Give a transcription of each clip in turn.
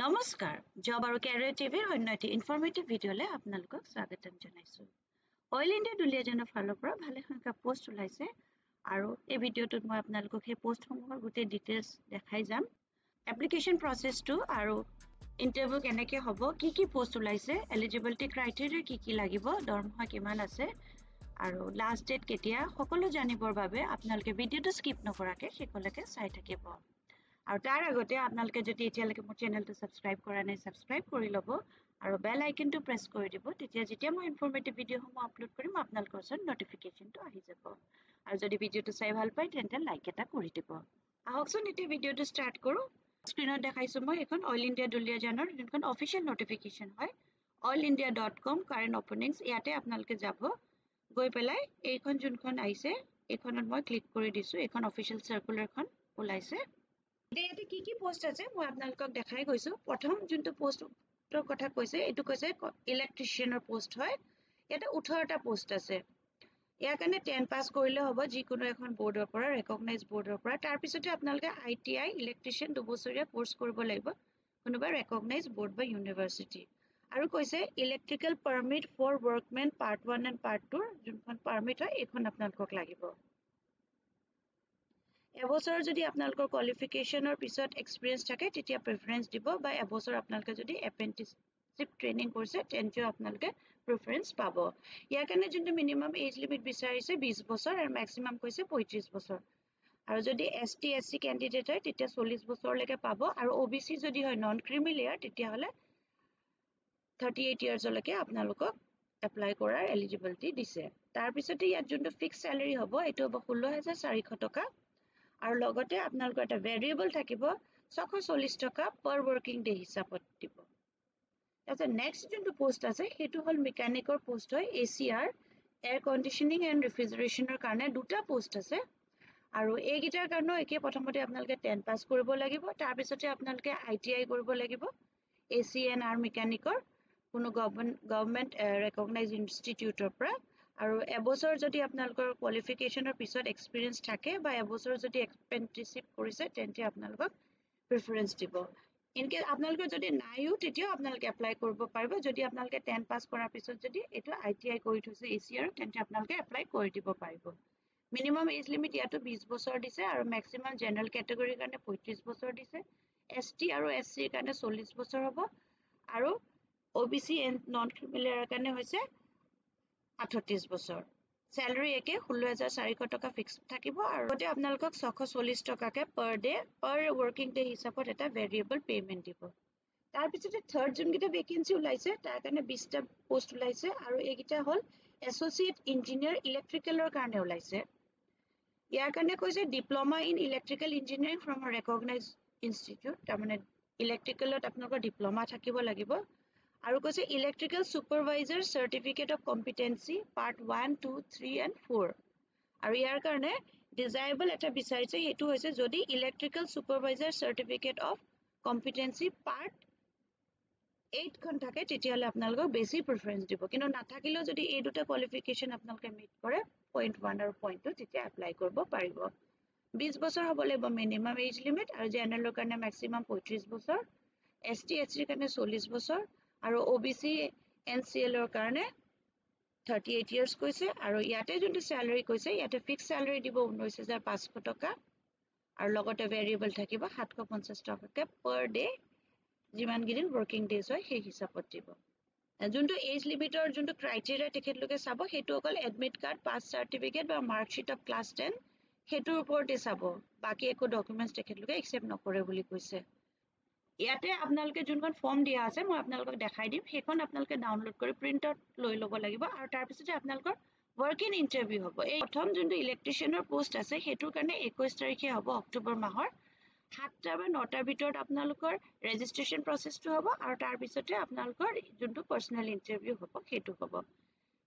নমস্কাৰ জব আৰু কেৰিয়াৰ টিভিৰ অন্য এটি ইনফৰমেটিভ ভিডিঅ'লৈ আপোনালোকক স্বাগতম জনাইছোঁ। অইল ইণ্ডিয়া দুলীয়াজানৰ ফালৰ পৰা ভালে সংখ্যা পোষ্ট ওলাইছে আৰু এই ভিডিঅ'টোত মই আপোনালোকক সেই পোষ্টসমূহৰ গোটেই ডিটেইলছ দেখাই যাম। এপ্লিকেশ্যন প্ৰচেছটো আৰু ইণ্টাৰভিউ কেনেকৈ হ'ব, কি পোষ্ট ওলাইছে, এলিজিবিলিটি ক্ৰাইটেৰিয়া কি লাগিব, দৰমহা কিমান আছে আৰু লাষ্ট ডেট কেতিয়া, সকলো জানিবৰ বাবে আপোনালোকে ভিডিঅ'টো স্কিপ নকৰাকৈ শেষলৈকে চাই থাকিব। আৰু তাৰ আগতে আপোনালোকে যদি এতিয়ালৈকে মোৰ চেনেলটো ছাবস্ক্ৰাইব কৰা নাই ছাবস্ক্ৰাইব কৰি ল'ব আৰু বেল আইকনটো প্ৰেছ কৰি দিব। তেতিয়া যেতিয়া মই ইনফৰমেটিভ ভিডিঅ'সমূহ আপলোড কৰিম আপোনালোকৰ ওচৰত নটিফিকেশ্যনটো আহি যাব। আৰু যদি ভিডিঅ'টো চাই ভাল পায় তেন্তে লাইক এটা কৰি দিব। আহকচোন এতিয়া ভিডিঅ'টো ষ্টাৰ্ট কৰোঁ। স্ক্ৰীনত দেখাইছোঁ মই এখন অইল ইণ্ডিয়া দুলীয়াজানৰ যোনখন অফিচিয়েল নটিফিকেশ্যন হয় oilindia.com কাৰেণ্ট অপেনিংছ। ইয়াতে আপোনালোকে যাব, গৈ পেলাই এইখন যোনখন আহিছে এইখনত মই ক্লিক কৰি দিছোঁ। এইখন অফিচিয়েল চাৰ্কুলাৰখন ওলাইছে। ইয়াতে কি পোষ্ট আছে মই আপোনালোকক দেখাই গৈছোঁ। প্ৰথম যোনটো পোষ্টৰ কথা কৈছে এইটো কৈছে ইলেক্ট্ৰিচিয়ানৰ পোষ্ট হয়। ইয়াতে 18টা পোষ্ট আছে। ইয়াৰ কাৰণে 10 পাছ কৰিলে হ'ব, যিকোনো এখন বৰ্ডৰ পৰা, ৰেকগনাইজ বৰ্ডৰ পৰা। তাৰপিছতে আপোনালোকে ITI ইলেক্ট্ৰিচিয়ান 2 বছৰীয়া কোৰ্চ কৰিব লাগিব, কোনোবা ৰেকগনাইজ বৰ্ড বা ইউনিভাৰ্চিটি। আৰু কৈছে electrical permit for workmen part 1 and part 2 যোনখন পাৰ্মিট হয় এইখন আপোনালোকক লাগিব। এবছৰ যদি আপোনালোকৰ কোৱালিফিকেশ্যনৰ পিছত এক্সপিৰিয়েঞ্চ থাকে তেতিয়া প্ৰিফাৰেঞ্চ দিব, বা এবছৰ আপোনালোকে যদি এপ্ৰেণ্টিছশ্বিপ ট্ৰেইনিং কৰিছে তেন্তেও আপোনালোকে প্ৰিফাৰেঞ্চ পাব। ইয়াৰ কাৰণে যোনটো মিনিমাম এজ লিমিট বিচাৰিছে 20 বছৰ আৰু মেক্সিমাম কৈছে 35 বছৰ। আৰু যদি ST SC কেণ্ডিডেট হয় তেতিয়া 40 বছৰলৈকে পাব, আৰু OBC যদি হয় নন ক্ৰিমি লেয়াৰ তেতিয়াহ'লে 38 ইয়াৰ্ছলৈকে আপোনালোকক এপ্লাই কৰাৰ এলিজিবিলিটি দিছে। তাৰপিছতে ইয়াত যোনটো ফিক্স চেলাৰী হ'ব এইটো হ'ব 16,400 টকা, আৰু লগতে আপোনালোকৰ এটা ভেৰিয়েবল থাকিব 640 টকা পাৰ ৱৰ্কিং ডে হিচাপত দিব। তাৰপিছত নেক্সট যোনটো পোষ্ট আছে সেইটো হ'ল মেকানিকৰ পোষ্ট হয়। ACR এয়াৰ কণ্ডিশ্যনিং এণ্ড ৰেফ্ৰিজাৰেশ্যনৰ কাৰণে 2টা পোষ্ট আছে, আৰু এইকেইটাৰ কাৰণেও একে। প্ৰথমতে আপোনালোকে 10 পাছ কৰিব লাগিব, তাৰপিছতে আপোনালোকে ITI কৰিব লাগিব ACNR মেকানিকৰ কোনো গভৰ্ণমেণ্ট ৰেকগনাইজ ইনষ্টিটিউটৰ পৰা। আৰু এবছৰ যদি আপোনালোকৰ কোৱালিফিকেশ্যনৰ পিছত এক্সপিৰিয়েঞ্চ থাকে বা এবছৰ যদি এপ্ৰেণ্টিছশ্বিপ কৰিছে তেন্তে আপোনালোকক প্ৰিফাৰেঞ্চ দিব। ইনকেছ আপোনালোকৰ যদি নাইও তেতিয়াও আপোনালোকে এপ্লাই কৰিব পাৰিব। যদি আপোনালোকে 10 পাছ কৰাৰ পিছত যদি এইটো ITI কৰি থৈছে ACR তেন্তে আপোনালোকে এপ্লাই কৰি দিব পাৰিব। মিনিমাম এজ লিমিট ইয়াতো 20 বছৰ দিছে, আৰু মেক্সিমাম জেনেৰেল কেটেগৰীৰ কাৰণে 35 বছৰ দিছে। ST আৰু SCৰ কাৰণে 40 বছৰ হ'ব, আৰু OBC এণ্ড নন ক্ৰিমিলেয়াৰৰ কাৰণে হৈছে 38 বছৰ। চেলাৰী একে 16,400 টকা ফিক্স থাকিব, আৰু লগতে আপোনালোকক 640 টকাকৈ পাৰ ডে পাৰ ৱৰ্কিং ডে হিচাপত এটা ভেৰিয়েবল পে'মেণ্ট দিব। তাৰপিছতে থাৰ্ড যোনকেইটা ভেকেঞ্চি ওলাইছে তাৰ কাৰণে 20টা পোষ্ট ওলাইছে, আৰু এইকেইটা হ'ল এছ'চিয়েট ইঞ্জিনিয়াৰ ইলেক্ট্ৰিকেলৰ কাৰণে ওলাইছে। ইয়াৰ কাৰণে কৈছে diploma in electrical engineering from a recognize institute, তাৰমানে ইলেক্ট্ৰিকেলত আপোনালোকৰ ডিপ্ল'মা থাকিব লাগিব। আৰু কৈছে electrical supervisor certificate of competency part 1, 2, 3 and 4। আৰু ইয়াৰ কাৰণে ডিজায়াবল এটা বিচাৰিছে, সেইটো হৈছে যদি electrical supervisor certificate of competency part 8খন থাকে তেতিয়াহ'লে আপোনালোকক বেছি প্ৰিফাৰেঞ্চ দিব, কিন্তু নাথাকিলেও যদি এই দুটা কোৱালিফিকেশ্যন আপোনালোকে মিট কৰে point 1 আৰু point 2 তেতিয়া এপ্লাই কৰিব পাৰিব। 20 বছৰ হ'ব লাগিব মিনিমাম এজ লিমিট, আৰু জেনেৰেলৰ কাৰণে মেক্সিমাম 35 বছৰ, ST SCৰ কাৰণে 40 বছৰ, আৰু OBC NCLৰ কাৰণে 38 ইয়াৰ্ছ কৈছে। আৰু ইয়াতে যোনটো চেলাৰী কৈছে ইয়াতে ফিক্স চেলাৰী দিব 19,500 টকা, আৰু লগতে ভেৰিয়েবল থাকিব 750 টকাকৈ পাৰ ডে, যিমান কেইদিন ৱৰ্কিং ডেজ হয় সেই হিচাপত দিব। যোনটো এজ লিমিটৰ যোনটো ক্ৰাইটেৰিয়া তেখেতলোকে চাব সেইটো অকল এডমিট কাৰ্ড, পাছ চাৰ্টিফিকেট বা মাৰ্কশ্বিট অফ ক্লাছ 10 সেইটোৰ ওপৰতে চাব, বাকী একো ডকুমেণ্টছ তেখেতলোকে একচেপ্ট নকৰে বুলি কৈছে। ইয়াতে আপোনালোকে যোনখন ফৰ্ম দিয়া আছে মই আপোনালোকক দেখাই দিম, সেইখন আপোনালোকে ডাউনলোড কৰি প্ৰিণ্ট আউট লৈ ল'ব লাগিব, আৰু তাৰপিছতে আপোনালোকৰ ৱৰ্ক ইন ইণ্টাৰভিউ হ'ব। এই প্ৰথম যোনটো ইলেক্ট্ৰিচিয়ানৰ পোষ্ট আছে সেইটোৰ কাৰণে 21 তাৰিখে হ'ব অক্টোবৰ মাহৰ 7টা বা 9টাৰ ভিতৰত আপোনালোকৰ ৰেজিষ্ট্ৰেশ্যন প্ৰচেছটো হ'ব, আৰু তাৰপিছতে আপোনালোকৰ যোনটো পাৰ্চনেল ইণ্টাৰভিউ হ'ব সেইটো হ'ব।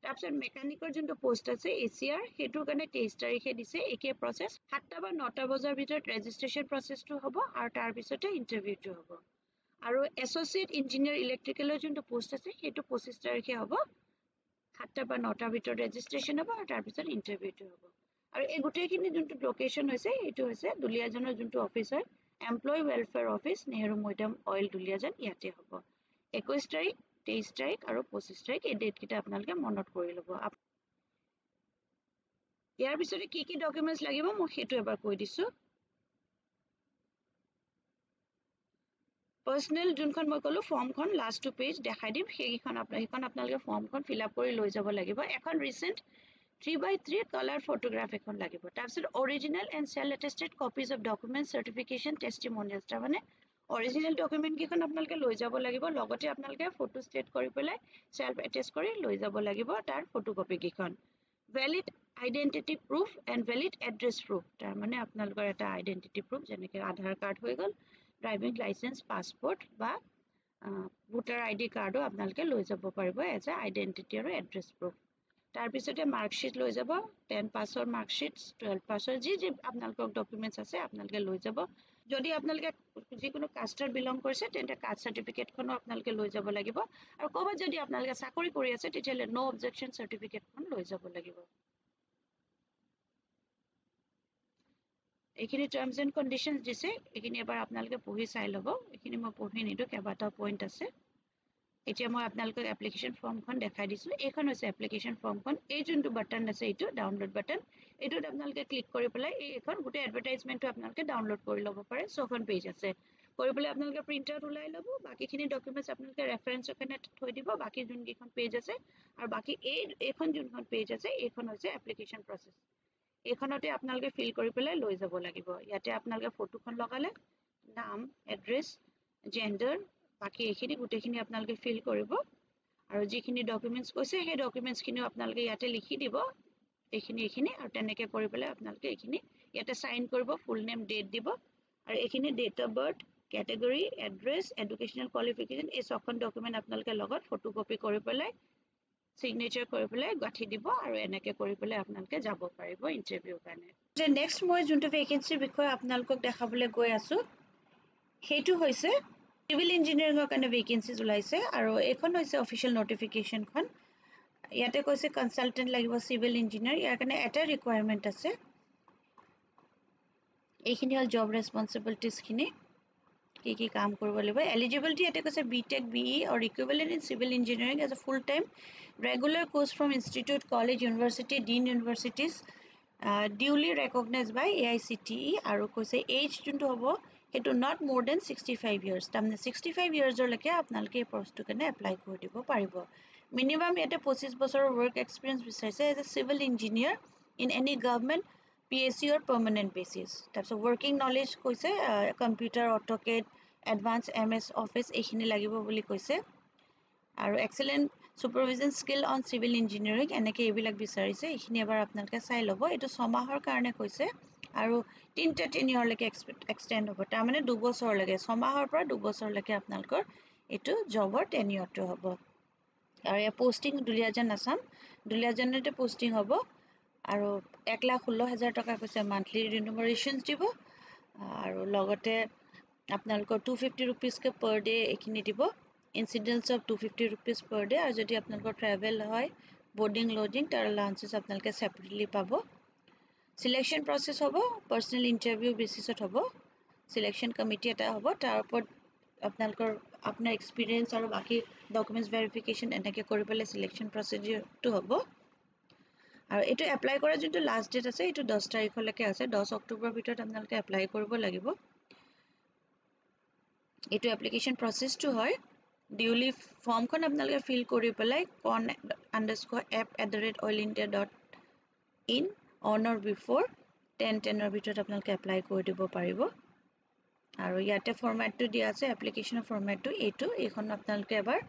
তাৰপিছত মেকানিকৰ যোনটো পোষ্ট আছে ACR সেইটোৰ কাৰণে 23 তাৰিখে দিছে, একে প্ৰচেছ 7টা বা 9টা বজাৰ ভিতৰত ৰেজিষ্ট্ৰেশ্যন প্ৰচেছটো হ'ব, আৰু তাৰপিছতে ইণ্টাৰভিউটো হ'ব। আৰু এছ'চিয়েট ইঞ্জিনিয়াৰ ইলেক্ট্ৰিকেলৰ যোনটো পোষ্ট আছে সেইটো 25 তাৰিখে হ'ব, 7টা বা 9টাৰ ভিতৰত ৰেজিষ্ট্ৰেশ্যন হ'ব, আৰু তাৰপিছত ইণ্টাৰভিউটো হ'ব। আৰু এই গোটেইখিনি যোনটো লোকেশ্যন হৈছে সেইটো হৈছে দুলীয়াজানৰ যোনটো অফিচ হয় এমপ্লয়ী ৱেলফেয়াৰ অফিচ নেহেৰু মৈদাম অইল দুলিয়াজান ইয়াতে হ'ব 21 তাৰিখ 23 তাৰিখ আৰু 25 তাৰিখ এই ডেট কেইটা আপোনালোকে মনত কৰি ল'ব ইয়াৰ পিছতে কি কি ডকুমেণ্টছ লাগিব মই সেইটো এবাৰ কৈ দিছোঁ পাৰ্চনেল যোনখন মই ক'লো ফৰ্মখন লাষ্ট টু পেজ দেখাই দিম সেইখন আপোনালোকে ফৰ্মখন ফিল আপ কৰি লৈ যাব লাগিব এখন ৰিচেণ্ট 3x3 কালাৰ ফটোগ্ৰাফ এখন লাগিব তাৰপিছত original and self attested copies of document certification testimonials তাৰমানে অৰিজিনেল ডকুমেণ্ট কেইখন আপোনালোকে লৈ যাব লাগিব লগতে আপোনালোকে ফটো ষ্টেট কৰি পেলাই চেল্ফ এটেষ্ট কৰি লৈ যাব লাগিব তাৰ ফটোকপি কেইখন valid identity proof and valid address proof তাৰমানে আপোনালোকৰ এটা আইডেণ্টিটি প্ৰুফ যেনেকৈ আধাৰ কাৰ্ড হৈ গ'ল ড্ৰাইভিং লাইচেন্স পাছপোৰ্ট বা ভোটাৰ আইডি কাৰ্ডো আপোনালোকে লৈ যাব পাৰিব এজ এ আইডেণ্টিটি আৰু এড্ৰেছ প্ৰুফ তাৰপিছতে মাৰ্কশ্বিট লৈ যাব 10 পাছৰ মাৰ্কশ্বিট 12 পাছৰ যি আপোনালোকৰ ডকুমেণ্টছ আছে আপোনালোকে লৈ যাব যদি আপোনালোকে যিকোনো কাষ্টৰ বিলং কৰিছে তেন্তে কাষ্ট চাৰ্টিফিকেটখনো আপোনালোকে লৈ যাব লাগিব আৰু ক'ৰবাত যদি আপোনালোকে চাকৰি কৰি আছে তেতিয়াহ'লে ন' অবজেকশ্যন চাৰ্টিফিকেটখন লৈ যাব লাগিব এইখিনি টাৰ্মছ এণ্ড কণ্ডিশ্যনছ দিছে এইখিনি এবাৰ আপোনালোকে পঢ়ি চাই ল'ব এইখিনি মই পঢ়ি নিদিওঁ কেইবাটাও পইণ্ট আছে এতিয়া মই আপোনালোকক এপ্লিকেশ্যন ফৰ্মখন দেখাই দিছোঁ এইখন হৈছে এপ্লিকেশ্যন ফৰ্মখন এই যোনটো বাটন আছে এইটো ডাউনলোড বাটন এইটোত আপোনালোকে ক্লিক কৰি পেলাই এইখন গোটেই এডভাৰটাইজমেণ্টটো আপোনালোকে ডাউনলোড কৰি ল'ব পাৰে 6খন পেজ আছে কৰি পেলাই আপোনালোকে প্ৰিণ্ট আউট ওলাই ল'ব বাকীখিনি ডকুমেণ্টছ আপোনালোকে ৰেফাৰেঞ্চৰ কাৰণে থৈ দিব বাকী যোনকেইখন পেজ আছে আৰু বাকী এইখন যোনখন পেজ আছে এইখন হৈছে এপ্লিকেশ্যন প্ৰচেছ এইখনতে আপোনালোকে ফিল কৰি পেলাই লৈ যাব লাগিব ইয়াতে আপোনালোকে ফটোখন লগালে নাম এড্ৰেছ জেণ্ডাৰ বাকী এইখিনি গোটেইখিনি আপোনালোকে ফিল কৰিব আৰু যিখিনি ডকুমেণ্টছ কৈছে সেই ডকুমেণ্টছখিনিও আপোনালোকে ইয়াতে লিখি দিব এইখিনি আৰু তেনেকৈ কৰি পেলাই আপোনালোকে এইখিনি ইয়াতে চাইন কৰিব ফুল নেম ডেট দিব আৰু এইখিনি date of birth category address educational qualification এই 6খন ডকুমেণ্ট আপোনালোকে লগত ফটোকপি কৰি পেলাই সিগনেচাৰ কৰি পেলাই গাঁঠি দিব আৰু এনেকৈ কৰি পেলাই আপোনালোকে যাব পাৰিব ইণ্টাৰভিউৰ কাৰণে যে নেক্সট মই যোনটো ভেকেঞ্চিৰ বিষয়ে আপোনালোকক দেখাবলৈ গৈ আছোঁ সেইটো হৈছে চিভিল ইঞ্জিনিয়াৰিঙৰ কাৰণে ভেকেঞ্চিজ ওলাইছে আৰু এইখন হৈছে অফিচিয়েল নটিফিকেশ্যনখন ইয়াতে কৈছে কনচালটেণ্ট লাগিব চিভিল ইঞ্জিনিয়াৰ ইয়াৰ কাৰণে এটা ৰিকুৱাৰমেণ্ট আছে এইখিনি হ'ল জব ৰেছপনচিবিলিটিজখিনি কি কাম কৰিব লাগিব এলিজিবিলিটি ইয়াতে কৈছে BTech BE or equivalent in civil engineering as a full-time regular course from institute college university dean universities duly recognized by AICTE আৰু কৈছে এজ যোনটো হ'ব সেইটো not more than 65 years তাৰমানে 65 yearsলৈকে আপোনালোকে এই পষ্টটোৰ কাৰণে এপ্লাই কৰি দিব পাৰিব মিনিমাম ইয়াতে 25 বছৰৰ ৱৰ্ক এক্সপিৰিয়েঞ্চ বিচাৰিছে as a civil engineer in any government PSC or permanent basis তাৰপিছত ৱৰ্কিং নলেজ কৈছে computer AutoCAD advance MS office এইখিনি লাগিব বুলি কৈছে আৰু excellent supervision skill on civil engineering এনেকৈ এইবিলাক বিচাৰিছে এইখিনি এবাৰ আপোনালোকে চাই ল'ব এইটো 6 মাহৰ কাৰণে কৈছে আৰু 3টা টেনিয়ৰলৈকে এক্সটেণ্ড হ'ব তাৰমানে 2 বছৰলৈকে 6 মাহৰ পৰা 2 বছৰলৈকে আপোনালোকৰ এইটো জবৰ টেনিয়ৰটো হ'ব আৰু এই পোষ্টিং দুলিয়াজান আছাম দুলিয়াজানতে পোষ্টিং হ'ব আৰু 1,16,000 টকা কৈছে মান্থলি ৰিনুমাৰেশ্যনছ দিব আৰু লগতে আপোনালোকৰ 250 ৰুপিজকৈ পাৰ ডে এইখিনি দিব ইনচিডেন্স অফ 250 ৰুপিজ পাৰ ডে আৰু যদি আপোনালোকৰ ট্ৰেভেল হয় বৰ্ডিং লজিং তাৰ এলাউন্সেছ আপোনালোকে ছেপাৰেটলি পাব সিলেকশ্যন প্ৰচেছ হ'ব পাৰ্চনেল ইণ্টাৰভিউ বেচিছত হ'ব সিলেকশ্যন কমিটি এটা হ'ব তাৰ ওপৰত আপোনালোকৰ আপোনাৰ এক্সপিৰিয়েঞ্চ আৰু বাকী ডকুমেণ্টছ ভেৰিফিকেশ্যন এনেকৈ কৰি পেলাই সিলেকশ্যন প্ৰচিডিউৰটো হ'ব আৰু এইটো এপ্লাই কৰা যোনটো লাষ্ট ডেট আছে এইটো 10 তাৰিখলৈকে আছে 10 অক্টোবৰৰ ভিতৰত আপোনালোকে এপ্লাই কৰিব লাগিব এইটো এপ্লিকেশ্যন প্ৰচেছটো হয় ডিউলি ফৰ্মখন আপোনালোকে ফিল কৰি পেলাই con_app@oilindia.in on or before 10/10ৰ ভিতৰত আপোনালোকে এপ্লাই কৰি দিব পাৰিব আৰু ইয়াতে ফৰ্মেটটো দিয়া আছে এপ্লিকেশ্যনৰ ফৰ্মেটটো এইখন আপোনালোকে এবাৰ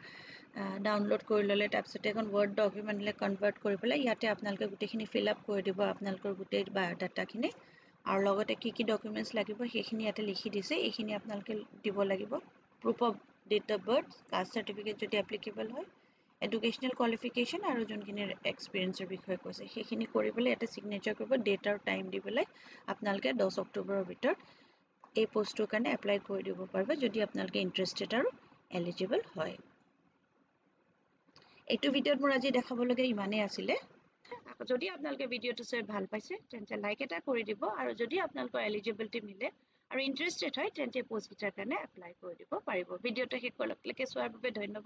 ডাউনলোড কৰি ল'লে তাৰপিছত এখন ৱৰ্ড ডকুমেণ্টলৈ কনভাৰ্ট কৰি পেলাই ইয়াতে আপোনালোকে গোটেইখিনি ফিল আপ কৰি দিব আপোনালোকৰ গোটেই বায়'ডাটাখিনি আৰু লগতে কি ডকুমেণ্টছ লাগিব সেইখিনি ইয়াতে লিখি দিছে এইখিনি আপোনালোকে দিব লাগিব proof of date of birth caste certificate যদি এপ্লিকেবল হয় এডুকেশ্যনেল কোৱালিফিকেশ্যন আৰু যোনখিনি এক্সপিৰিয়েঞ্চৰ বিষয়ে কৈছে সেইখিনি কৰি পেলাই ইয়াতে ছিগনেচাৰ কৰিব ডেট আৰু টাইম দি পেলাই আপোনালোকে 10 অক্টোবৰৰ ভিতৰত এই পোষ্টটোৰ কাৰণে এপ্লাই কৰি দিব পাৰিব যদি আপোনালোকে ইণ্টাৰেষ্টেড আৰু এলিজিবল হয় এইটো ভিডিঅ'ত মোৰ আজি দেখাবলগীয়া ইমানেই আছিলে যদি আপোনালোকে ভিডিঅ'টো চাই ভাল পাইছে তেন্তে লাইক এটা কৰি দিব আৰু যদি আপোনালোকৰ এলিজিবিলিটি মিলে আৰু ইণ্টাৰেষ্টেড হয় তেন্তে পষ্টকেইটাৰ কাৰণে এপ্লাই কৰি দিব পাৰিব ভিডিঅ'টো শেষলৈকে চোৱাৰ বাবে ধন্যবাদ